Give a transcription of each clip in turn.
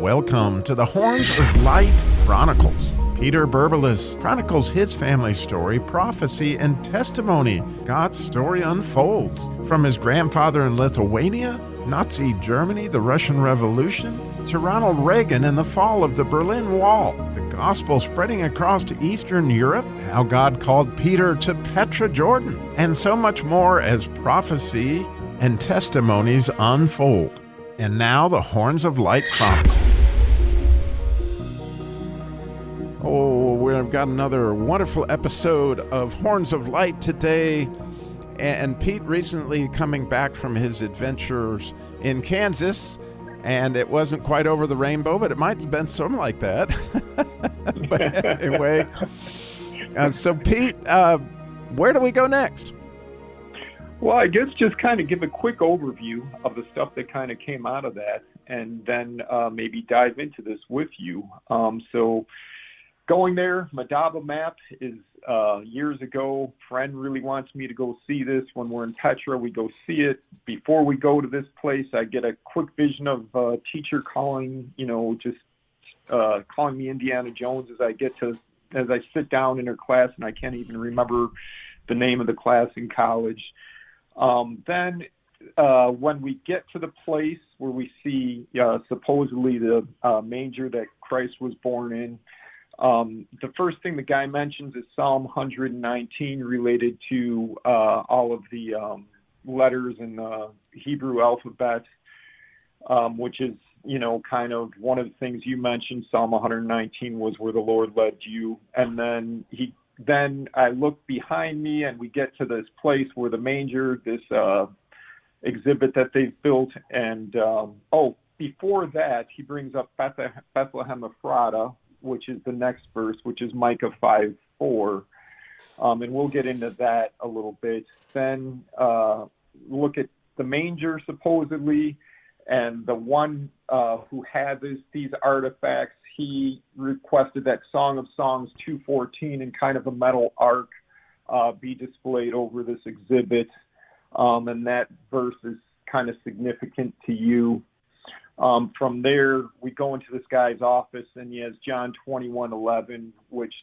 Welcome to the Horns of Light Chronicles. Peter Berbelis chronicles his family story, prophecy, and testimony. God's story unfolds from his grandfather in Lithuania, Nazi Germany, the Russian Revolution, to Ronald Reagan and the fall of the Berlin Wall, the gospel spreading across to Eastern Europe, how God called Peter to Petra, Jordan, and so much more as prophecy and testimonies unfold. And now the Horns of Light Chronicles. Oh, we've got another wonderful episode of Horns of Light today. And Pete recently coming back from his adventures in Kansas, and it wasn't quite over the rainbow, but it might have been something like that. But anyway, so Pete, where do we go next? Well, I guess just kind of give a quick overview of the stuff that kind of came out of that, and then maybe dive into this with you. So going there, Madaba map is years ago. Friend really wants me to go see this. When we're in Petra, we go see it. Before we go to this place, I get a quick vision of a teacher calling, calling me Indiana Jones as I sit down in her class, and I can't even remember the name of the class in college. Then when we get to the place where we see supposedly the manger that Christ was born in, the first thing the guy mentions is Psalm 119 related to all of the letters in the Hebrew alphabet, which is, kind of one of the things you mentioned. Psalm 119 was where the Lord led you. And then I look behind me and we get to this place where the manger, this exhibit that they've built. And, before that, he brings up Bethlehem Ephrata, which is the next verse, which is Micah 5:4. And we'll get into that a little bit. Then look at the manger, supposedly, and the one who had these artifacts, he requested that Song of Songs 2:14 in kind of a metal ark be displayed over this exhibit. And that verse is kind of significant to you. From there, we go into this guy's office, and he has John 21:11, which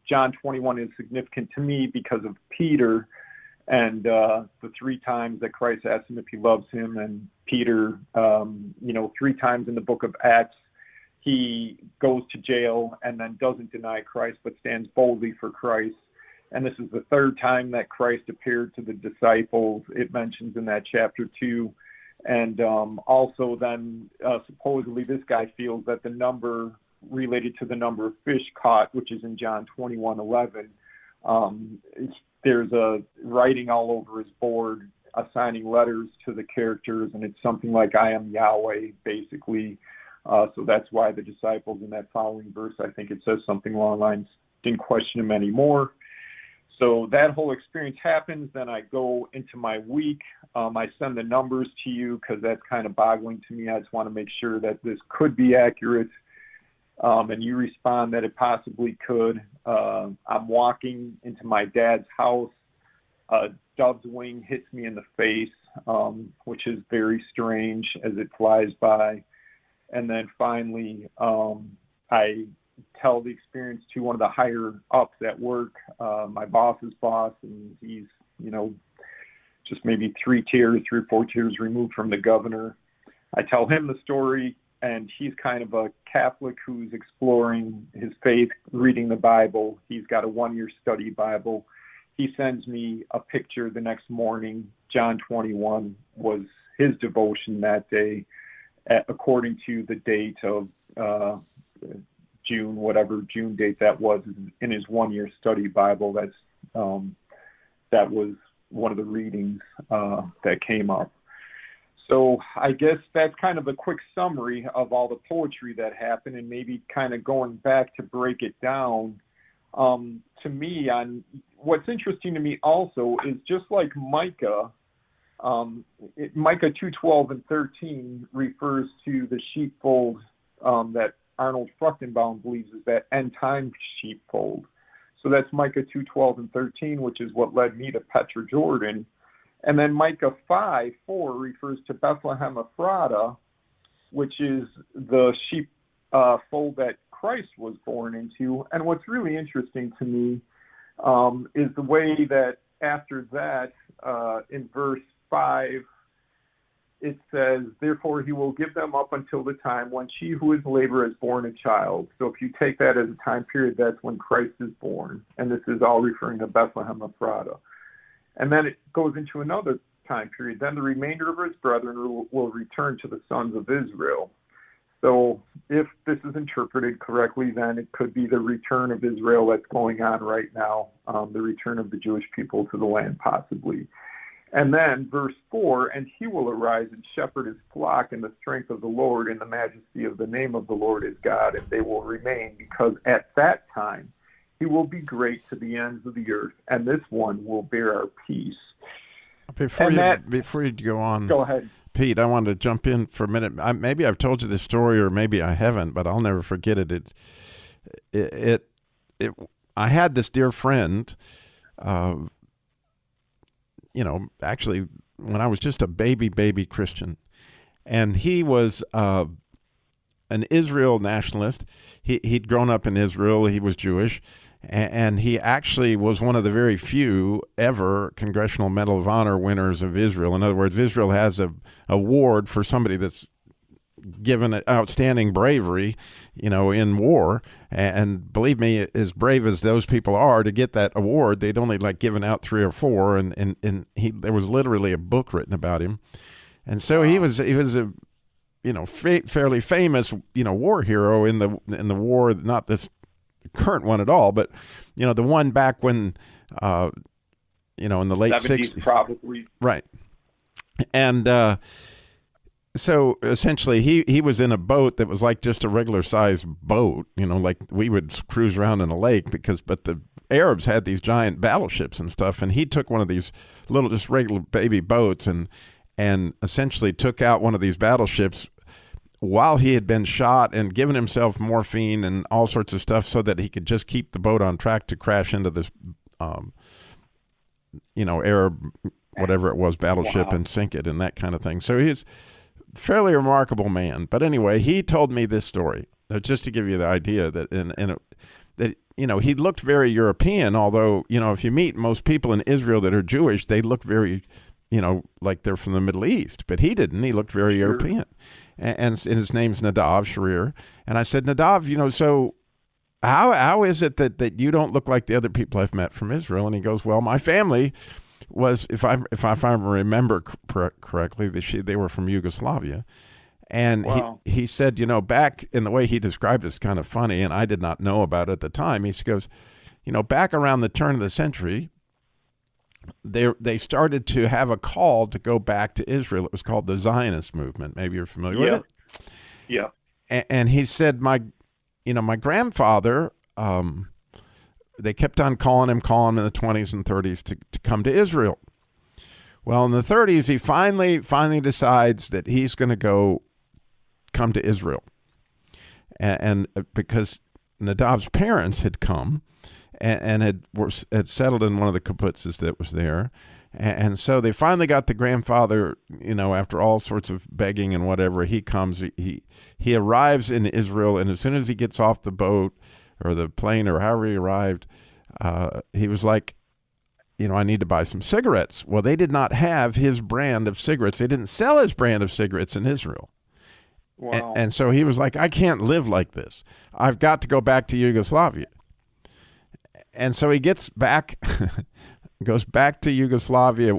John 21 is significant to me because of Peter and the three times that Christ asked him if he loves him. And Peter, three times in the book of Acts, he goes to jail and then doesn't deny Christ, but stands boldly for Christ. And this is the third time that Christ appeared to the disciples. It mentions in that chapter 2. And also then supposedly this guy feels that the number related to the number of fish caught, which is in John 21:11, there's a writing all over his board assigning letters to the characters, and it's something like I am Yahweh, basically. So that's why the disciples in that following verse, I think it says something along the lines, didn't question him anymore. So that whole experience happens. Then I go into my week. I send the numbers to you because that's kind of boggling to me. I just want to make sure that this could be accurate. And you respond that it possibly could. I'm walking into my dad's house. A dove's wing hits me in the face, which is very strange as it flies by. And then finally, I tell the experience to one of the higher ups at work, my boss's boss, and he's, just maybe 3 or 4 tiers removed from the governor. I tell him the story, and he's kind of a Catholic who's exploring his faith, reading the Bible. He's got a 1-year study Bible. He sends me a picture the next morning. John 21 was his devotion that day, according to the date of June, whatever June date that was, in his 1-year study Bible. That was one of the readings that came up. So I guess that's kind of a quick summary of all the poetry that happened, and maybe kind of going back to break it down. To me, what's interesting to me also is just like Micah, Micah 2:12 and 13 refers to the sheepfold that Arnold Fruchtenbaum believes is that end time sheepfold. So that's Micah 2:12 and 13, which is what led me to Petra, Jordan. And then Micah 5:4 refers to Bethlehem Ephrata, which is the sheep fold that Christ was born into. And what's really interesting to me is the way that after that, in verse 5, it says, therefore he will give them up until the time when she who is in labor has born a child. So if you take that as a time period, that's when Christ is born. And this is all referring to Bethlehem Ephrata. And then it goes into another time period. Then the remainder of his brethren will return to the sons of Israel. So if this is interpreted correctly, then it could be the return of Israel that's going on right now, the return of the Jewish people to the land possibly. And then verse 4, and he will arise and shepherd his flock in the strength of the Lord, in the majesty of the name of the Lord his God, and they will remain, because at that time he will be great to the ends of the earth, and this one will bear our peace. Before you go on, go ahead, Pete, I wanted to jump in for a minute. Maybe I've told you this story, or maybe I haven't, but I'll never forget it. I had this dear friend, actually, when I was just a baby Christian, and he was an Israel nationalist. He'd grown up in Israel. He was Jewish, and he actually was one of the very few ever Congressional Medal of Honor winners of Israel. In other words, Israel has a award for somebody that's given outstanding bravery, in war. And believe me, as brave as those people are to get that award, they'd only given out 3 or 4, and there was literally a book written about him. And so he was a fairly famous war hero in the war, not this current one at all, but the one back when in the late 60s probably, right. And so essentially he was in a boat that was like just a regular sized boat, like we would cruise around in a lake, but the Arabs had these giant battleships and stuff, and he took one of these little just regular baby boats and essentially took out one of these battleships while he had been shot and given himself morphine and all sorts of stuff so that he could just keep the boat on track to crash into this Arab whatever it was battleship. Wow. And sink it and that kind of thing. So he's a fairly remarkable man. But anyway, he told me this story just to give you the idea that he looked very European, although if you meet most people in Israel that are Jewish, they look very like they're from the Middle East, but he didn't. He looked very European. And his name's Nadav Sharir. And I said, Nadav, so how is it that you don't look like the other people I've met from Israel? And he goes, well, my family was, if I remember correctly, they were from Yugoslavia. And wow. he said, back in the way he described it's kind of funny, and I did not know about it at the time. He goes, back around the turn of the century, they started to have a call to go back to Israel. It was called the Zionist movement. Maybe you're familiar with it. Yeah. And he said, my grandfather, they kept on calling him in the 20s and 30s to come to Israel. Well, in the 30s, he finally decides that he's going to come to Israel. And because Nadav's parents had come, and had settled in one of the kibbutzes that was there. And so they finally got the grandfather, after all sorts of begging and whatever, he comes, he arrives in Israel, and as soon as he gets off the boat or the plane or however he arrived, he was like, I need to buy some cigarettes. Well, they did not have his brand of cigarettes. They didn't sell his brand of cigarettes in Israel. Wow. And so he was like, I can't live like this. I've got to go back to Yugoslavia. And so he gets back, goes back to Yugoslavia.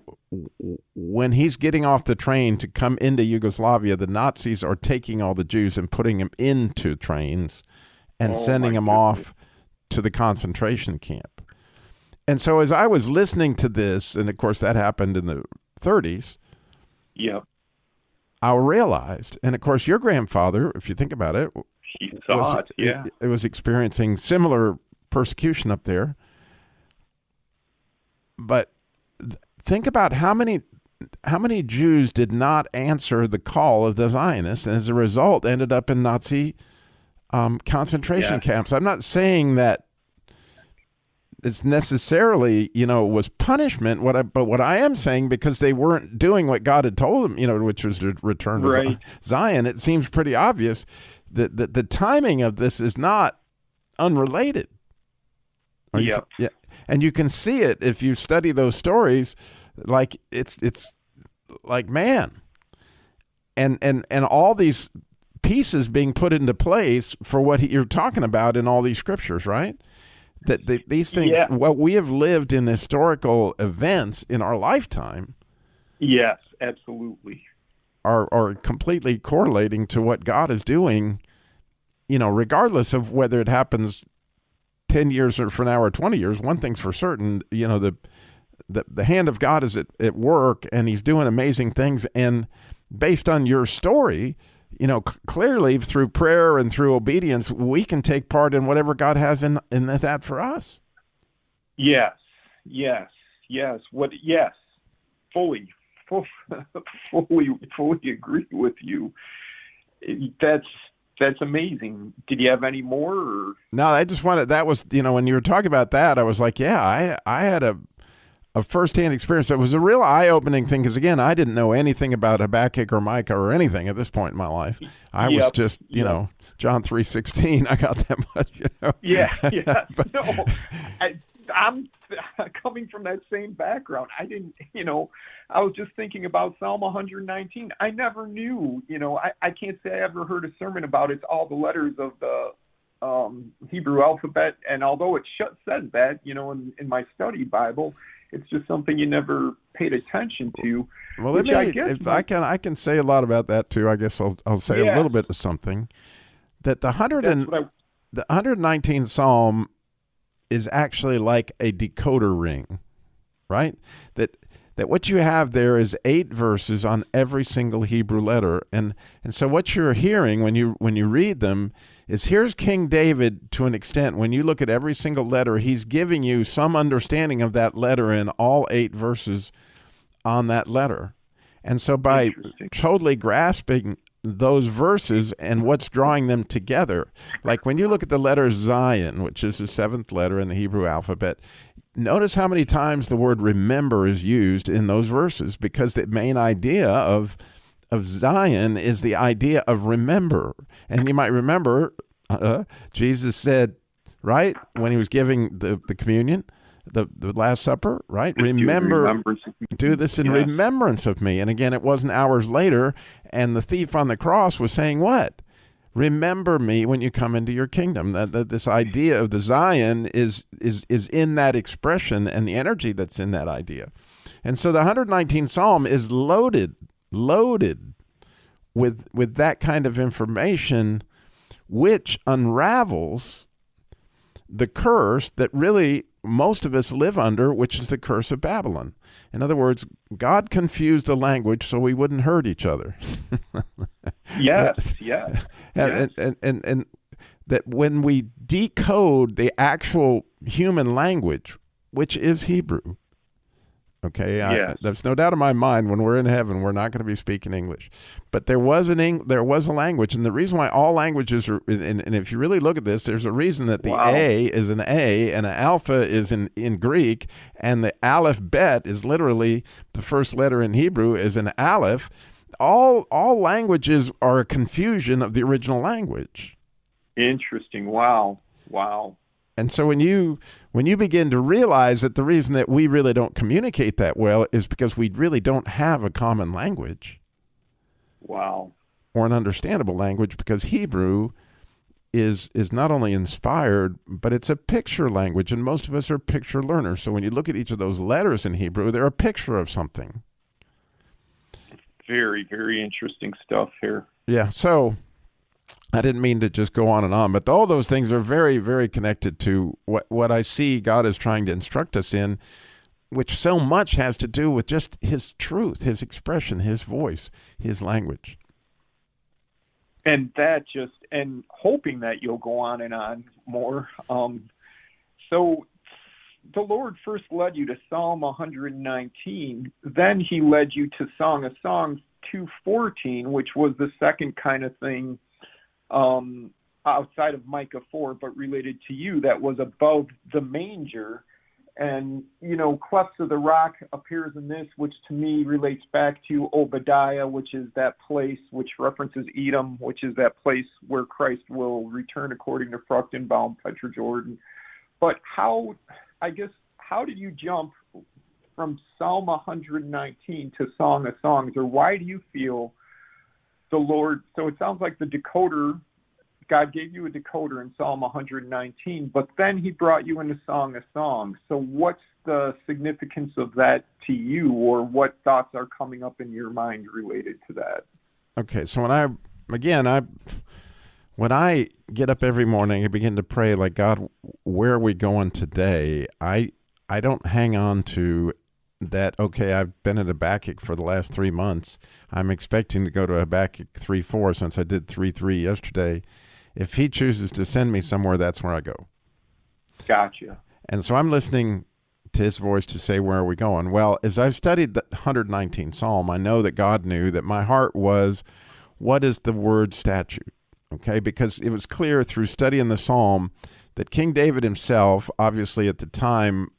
When he's getting off the train to come into Yugoslavia, the Nazis are taking all the Jews and putting them into trains and sending them off to the concentration camp. And so as I was listening to this, and of course that happened in the 30s, yeah, I realized, and of course your grandfather, if you think about it, he saw it, yeah. It was experiencing similar persecution up there. But think about how many Jews did not answer the call of the Zionists, and as a result ended up in Nazi concentration camps. I'm not saying that it's necessarily, was punishment. But what I am saying, because they weren't doing what God had told them, which was to return to Right. Zion, it seems pretty obvious that the timing of this is not unrelated. Yep. Yeah, and you can see it if you study those stories. Like it's like, man, and all these pieces being put into place for what you're talking about in all these scriptures, right? That these things, Yeah. what we have lived in historical events in our lifetime, Yes, absolutely. are completely correlating to what God is doing, regardless of whether it happens 10 years or from now or 20 years. One thing's for certain, the hand of God is at work, and he's doing amazing things. And based on your story, clearly through prayer and through obedience, we can take part in whatever God has in that for us. Yes. Yes. Fully agree with you. That's amazing. Did you have any more? Or? No, I just wanted, that was, when you were talking about that, I was like, yeah, I had a firsthand experience. It was a real eye-opening thing, because again, I didn't know anything about Habakkuk or Micah or anything at this point in my life. I was just, John 3:16. I got that much, Yeah. But, no, I'm coming from that same background. I didn't, I was just thinking about Psalm 119. I never knew, I can't say I ever heard a sermon about it's all the letters of the Hebrew alphabet. And although it says that, in my study Bible, it's just something you never paid attention to. Well, I can say a lot about that too. I guess I'll say a little bit of something. That the 119th Psalm is actually like a decoder ring, right? That what you have there is 8 verses on every single Hebrew letter, and so what you're hearing when you read them is, here's King David to an extent. When you look at every single letter, he's giving you some understanding of that letter in all 8 verses on that letter. And so by totally grasping those verses and what's drawing them together, like when you look at the letter Zion, which is the 7th letter in the Hebrew alphabet, notice how many times the word remember is used in those verses, because the main idea of Zion is the idea of remember. And you might remember, Jesus said, right, when he was giving the communion, the Last Supper, right? Do this in remembrance of me. And again, it wasn't hours later, and the thief on the cross was saying what? Remember me when you come into your kingdom. That this idea of the Zion is in that expression, and the energy that's in that idea. And so the 119th Psalm is loaded with that kind of information, which unravels the curse that really most of us live under, which is the curse of Babylon. In other words, God confused the language so we wouldn't hurt each other. Yes. And that when we decode the actual human language, which is Hebrew, okay, there's no doubt in my mind, when we're in heaven, we're not going to be speaking English. But there was a language, and the reason why all languages are, and if you really look at this, there's a reason that the A is an A, and an alpha is in Greek, and the aleph bet is literally the first letter in Hebrew is an aleph. All languages are a confusion of the original language. Interesting. Wow. And so when you begin to realize that the reason that we really don't communicate that well is because we really don't have a common language. Wow. Or an understandable language, because Hebrew is not only inspired, but it's a picture language, and most of us are picture learners. So when you look at each of those letters in Hebrew, they're a picture of something. Very, very interesting stuff here. Yeah, so I didn't mean to just go on, but all those things are very, very connected to what I see God is trying to instruct us in, which so much has to do with just his truth, his expression, his voice, his language. And hoping that you'll go on and on more. So the Lord first led you to Psalm 119. Then he led you to Song of Songs 2:14, which was the second kind of thing outside of Micah 4, but related to you, that was above the manger. And, Clefts of the Rock appears in this, which to me relates back to Obadiah, which is that place which references Edom, which is that place where Christ will return according to Fruchtenbaum, Petra Jordan. But how did you jump from Psalm 119 to Song of Songs, or why do you feel the Lord, so it sounds like the decoder, God gave you a decoder in Psalm 119, but then he brought you into Song of Songs. So what's the significance of that to you, or what thoughts are coming up in your mind related to that? Okay, so when I get up every morning, I begin to pray like, God, where are we going today? I don't hang on to that, okay, I've been at Habakkuk for the last 3 months. I'm expecting to go to Habakkuk 3:4 since I did 3:3 yesterday. If he chooses to send me somewhere, that's where I go. Gotcha. And so I'm listening to his voice to say, where are we going? Well, as I've studied the 119th Psalm, I know that God knew that my heart was, what is the word statute? Okay, because it was clear through studying the Psalm that King David himself, obviously at the time,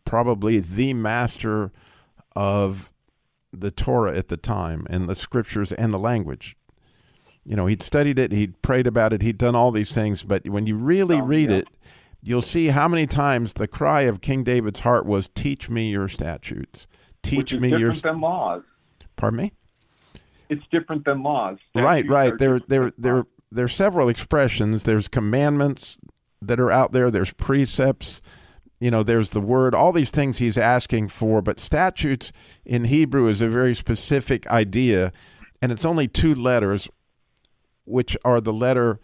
probably the master of the Torah at the time and the scriptures and the language. He'd studied it, he'd prayed about it, he'd done all these things, but when you really read it, you'll see how many times the cry of King David's heart was, teach me your statutes. Which is different than laws. Pardon me? It's different than laws. Right. There are several expressions. There's commandments that are out there. There's precepts. There's the word, all these things he's asking for, but statutes in Hebrew is a very specific idea, and it's only 2 letters, which are the letter,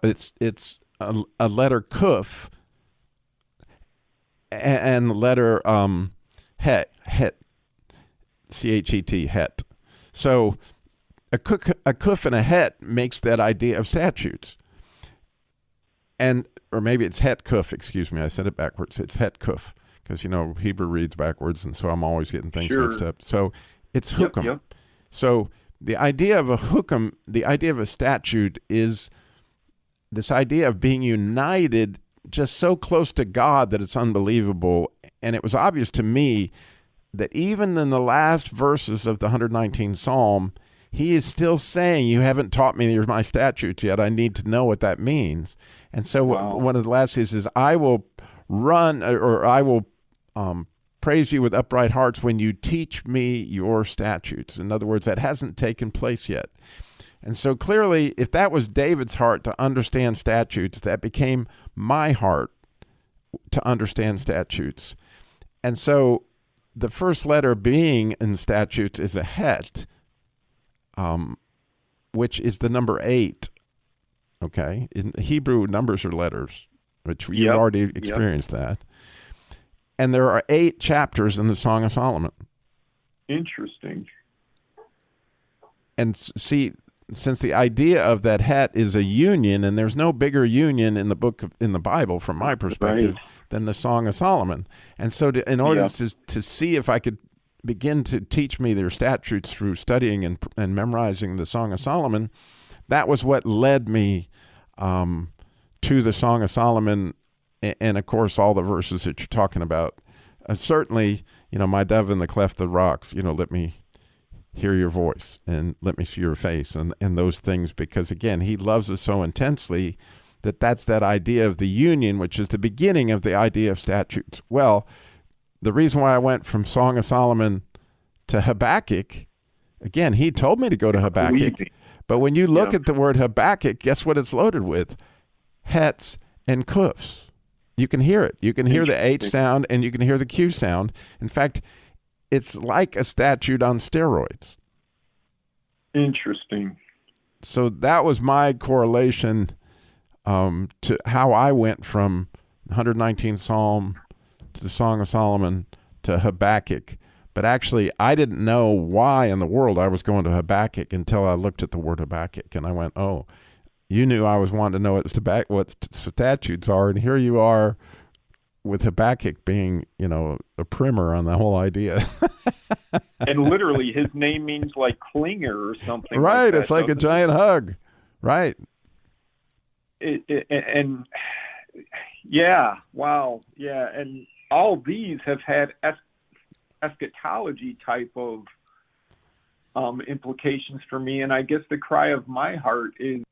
it's a letter kuf and the letter het, C-H-E-T, het. So a kuf and a het makes that idea of statutes. Or maybe it's het kuf, excuse me, I said it backwards. It's het kuf, because, Hebrew reads backwards, and so I'm always getting things mixed up. So it's hukum. Yep. So the idea of a hukum, the idea of a statute is this idea of being united just so close to God that it's unbelievable. And it was obvious to me that even in the last verses of the 119th Psalm, he is still saying, you haven't taught me my statutes yet. I need to know what that means. And so one of the last is I will run, or I will praise you with upright hearts when you teach me your statutes. In other words, that hasn't taken place yet. And so clearly, if that was David's heart to understand statutes, that became my heart to understand statutes. And so the first letter being in statutes is a het, which is the number 8. Okay? In Hebrew, numbers are letters, which you've already experienced that. And there are 8 chapters in the Song of Solomon. Interesting. And see, since the idea of that het is a union, and there's no bigger union in the Bible, from my perspective, than the Song of Solomon. And so in order to see if I could begin to teach me their statutes through studying and memorizing the Song of Solomon, that was what led me to the Song of Solomon, and of course all the verses that you're talking about. Certainly, my dove in the cleft of the rocks, let me hear your voice and let me see your face, and those things, because again, he loves us so intensely that's that idea of the union, which is the beginning of the idea of statutes. Well, the reason why I went from Song of Solomon to Habakkuk, again, he told me to go to Habakkuk, but when you look at the word Habakkuk, guess what it's loaded with? Hets and kufs. You can hear it. You can hear the H sound and you can hear the Q sound. In fact, it's like a statute on steroids. Interesting. So that was my correlation to how I went from 119th Psalm to the Song of Solomon to Habakkuk. But actually, I didn't know why in the world I was going to Habakkuk until I looked at the word Habakkuk, and I went, oh, you knew I was wanting to know what statutes are, and here you are with Habakkuk being, a primer on the whole idea. And literally, his name means like clinger or something. Right, like that, it's like a giant hug. Right. And Yeah. Wow. Yeah. And all these have had eschatology type of implications for me. And I guess the cry of my heart is,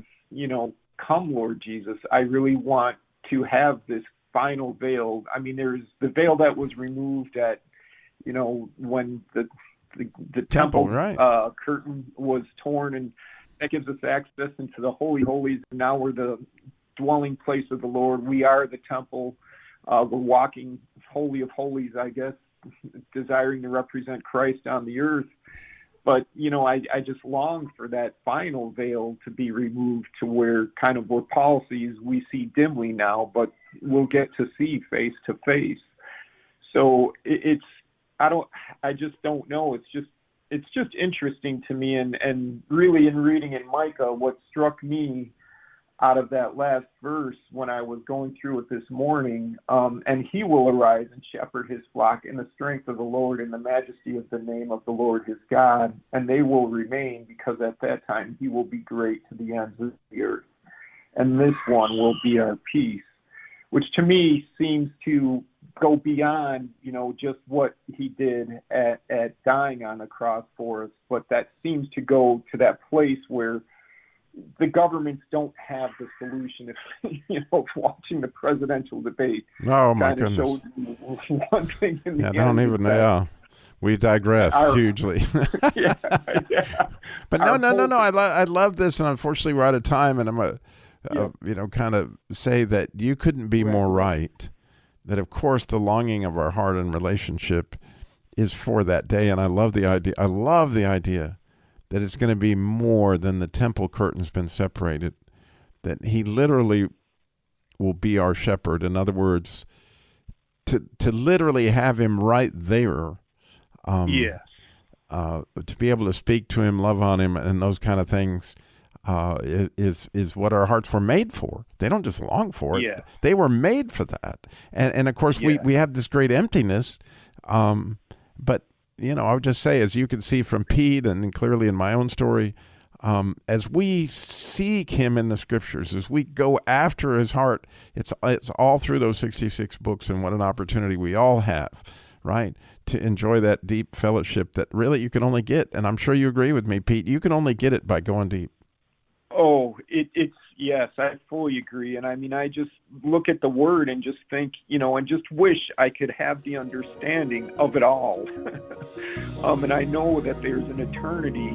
come, Lord Jesus. I really want to have this final veil. I mean, there's the veil that was removed at, when the temple right. curtain was torn, and that gives us access into the Holy Holies. And now we're the dwelling place of the Lord. We are the temple. We're walking Holy of Holies, I guess, desiring to represent Christ on the earth. But, I just long for that final veil to be removed to where kind of what Paul sees, we see dimly now, but we'll get to see face to face. So I just don't know. It's just interesting to me. And really in reading in Micah, what struck me out of that last verse when I was going through it this morning, and he will arise and shepherd his flock in the strength of the Lord, in the majesty of the name of the Lord his God, and they will remain, because at that time he will be great to the ends of the earth. And this one will be our peace, which to me seems to go beyond, just what he did at dying on the cross for us, but that seems to go to that place where the governments don't have the solution. If watching the presidential debate, oh my goodness, shows you one thing. We digress hugely. Yeah. But no. I love this, and unfortunately we're out of time. And I'm kind of say that you couldn't be more right. That of course the longing of our heart and relationship is for that day, and I love the idea. That it's going to be more than the temple curtain's been separated, that he literally will be our shepherd. In other words, to literally have him right there, yes, to be able to speak to him, love on him, and those kind of things, is what our hearts were made for. They don't just long for it; yeah. They were made for that. And of course, we have this great emptiness, but. I would just say, as you can see from Pete and clearly in my own story, as we seek him in the scriptures, as we go after his heart, it's all through those 66 books, and what an opportunity we all have, right, to enjoy that deep fellowship that really you can only get. And I'm sure you agree with me, Pete, you can only get it by going deep. Oh, it's yes, I fully agree. And I mean, I just look at the word and just think, and just wish I could have the understanding of it all. And I know that there's an eternity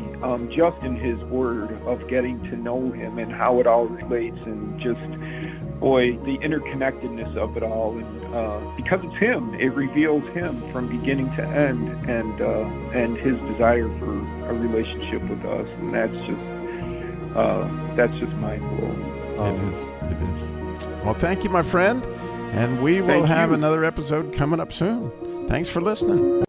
just in his word of getting to know him and how it all relates, and just, boy, the interconnectedness of it all. And because it's him, it reveals him from beginning to end, and his desire for a relationship with us. And that's just mind-blowing. It is. Well, thank you, my friend, and we will have another episode coming up soon. Thanks for listening.